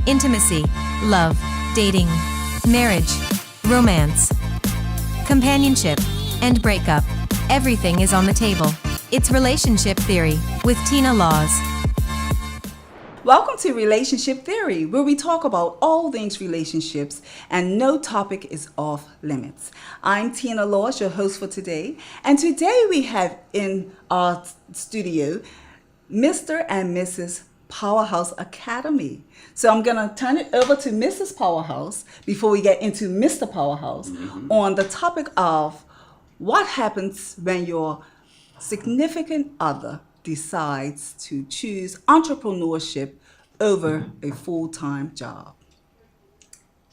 Intimacy, love, dating, marriage, romance, companionship, and breakup. Everything is on the table. It's Relationship Theory with Tina Laws. Welcome to Relationship Theory, where we talk about all things relationships and no topic is off limits. I'm Tina Laws, your host for today, and today we have in our studio Mr. and Mrs. Powerhouse Academy. So I'm going to turn it over to Mrs. Powerhouse before we get into Mr. Powerhouse on the topic of what happens when your significant other decides to choose entrepreneurship over a full-time job.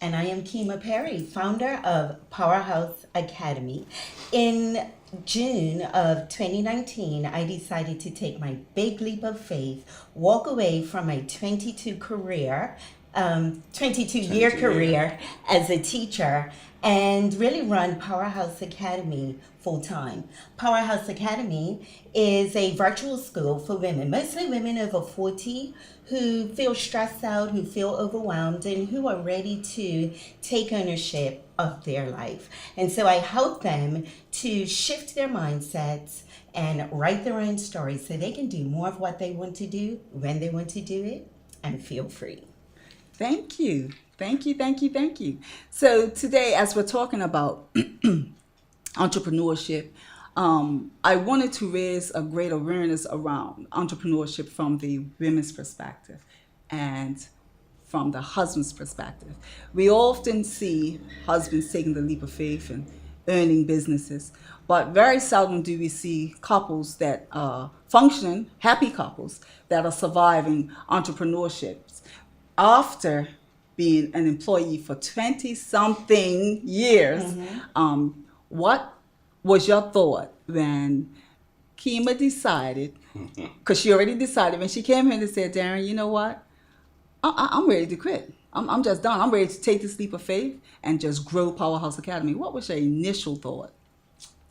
And I am Kima Perry, founder of Powerhouse Academy. In June of 2019, I decided to take my big leap of faith, walk away from my 22-year career as a teacher, and really run Powerhouse Academy full-time. Powerhouse Academy is a virtual school for women, mostly women over 40, who feel stressed out, who feel overwhelmed, and who are ready to take ownership of their life. And so I help them to shift their mindsets and write their own stories so they can do more of what they want to do, when they want to do it, and feel free. Thank you. Thank you. So today, as we're talking about entrepreneurship, I wanted to raise a great awareness around entrepreneurship from the women's perspective and from the husband's perspective. We often see husbands taking the leap of faith and earning businesses, but very seldom do we see couples that are functioning, happy couples that are surviving entrepreneurships after being an employee for 20-something years. What was your thought when Kima decided, because she already decided when she came here and said, Darren, you know what? I'm ready to quit. I'm just done. I'm ready to take this leap of faith and just grow Powerhouse Academy. What was your initial thought?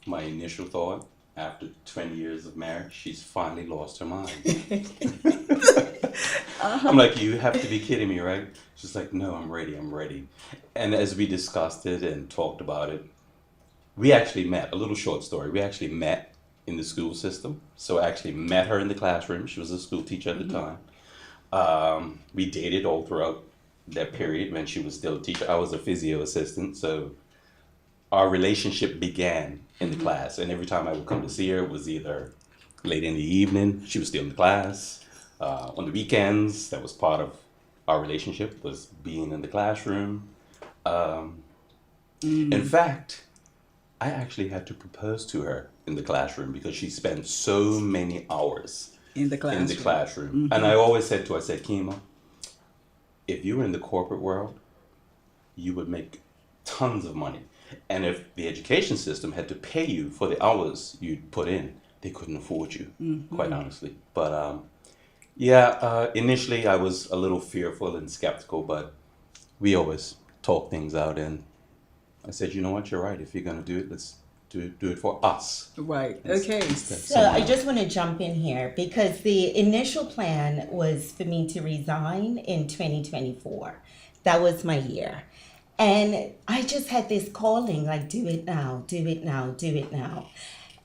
My initial thought, after 20 years of marriage, she's finally lost her mind. I'm like, you have to be kidding me, right? She's like, no, I'm ready. And as we discussed it and talked about it, we actually met, a little short story, we actually met in the school system. So I actually met her in the classroom. She was a school teacher at the time. We dated all throughout that period when she was still a teacher. I was a physio assistant, so our relationship began in the class. And every time I would come to see her, it was either late in the evening, she was still in the class. On the weekends, that was part of our relationship, was being in the classroom. In fact, I actually had to propose to her in the classroom because she spent so many hours In the classroom. And I always said to her, I said, Kima, if you were in the corporate world, you would make tons of money. And if the education system had to pay you for the hours you'd put in, they couldn't afford you, quite honestly. But initially I was a little fearful and skeptical, but we always talk things out. And I said, you know what, you're right. If you're going to do it, let's do it for us. Right. Okay. So I just want to jump in here because the initial plan was for me to resign in 2024. That was my year. And I just had this calling, like, do it now.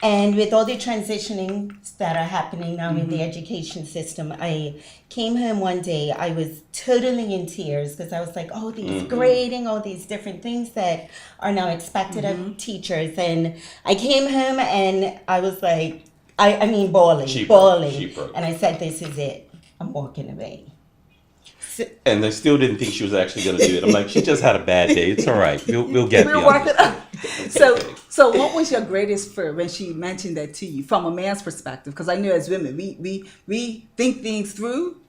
And with all the transitioning that are happening now in the education system, I came home one day, I was totally in tears because I was like, oh, these grading, all these different things that are now expected of teachers. And I came home and I was like, I mean, bawling. And I said, this is it. I'm walking away. And they still didn't think she was actually going to do it. I'm like, she just had a bad day. It's all right. We'll get We'll work it out. So what was your greatest fear when she mentioned that to you from a man's perspective? Because I know as women, we think things through,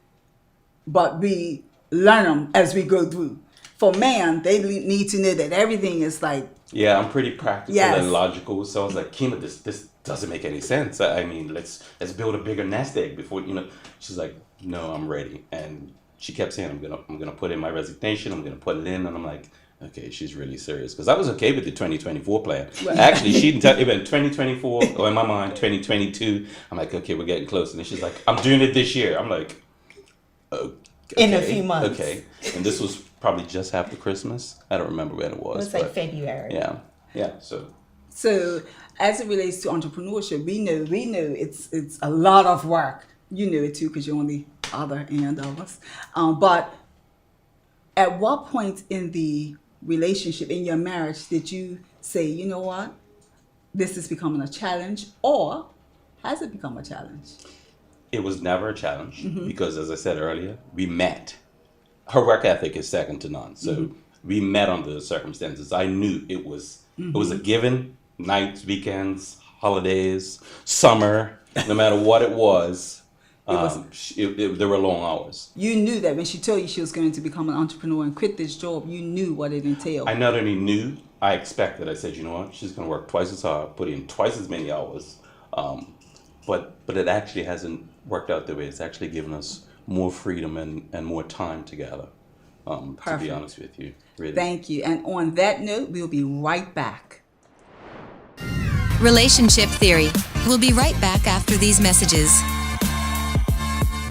but we learn them as we go through. For man, they need to know that everything is like... Yeah, I'm pretty practical and logical. So I was like, Kima, this doesn't make any sense. I mean, let's build a bigger nest egg before, She's like, no, I'm ready. And she kept saying, I'm gonna put in my resignation. I'm gonna put it in, and I'm like, okay, she's really serious because I was okay with the 2024 plan. Right. Actually, she didn't tell even 2024 or in my mind 2022. I'm like, okay, we're getting close, and then she's like, I'm doing it this year. I'm like, in a few months. Okay. And this was probably just after Christmas. I don't remember when it was. It was like but February. Yeah. Yeah. So as it relates to entrepreneurship, we know it's a lot of work. You know it too because you're on the other end of us. But at what point in the relationship, in your marriage, did you say, you know what, this is becoming a challenge, or has it become a challenge? It was never a challenge because, as I said earlier, we met. Her work ethic is second to none. So we met under the circumstances. I knew it was a given. Nights, weekends, holidays, summer, no matter what it was, there were long hours. You knew that when she told you she was going to become an entrepreneur and quit this job, you knew what it entailed. I not only knew, I expected. I said, you know what, she's going to work twice as hard, put in twice as many hours. But it actually hasn't worked out that way. It's actually given us more freedom and more time together, to be honest with you. Really. Thank you. And on that note, we'll be right back. Relationship Theory. We'll be right back after these messages.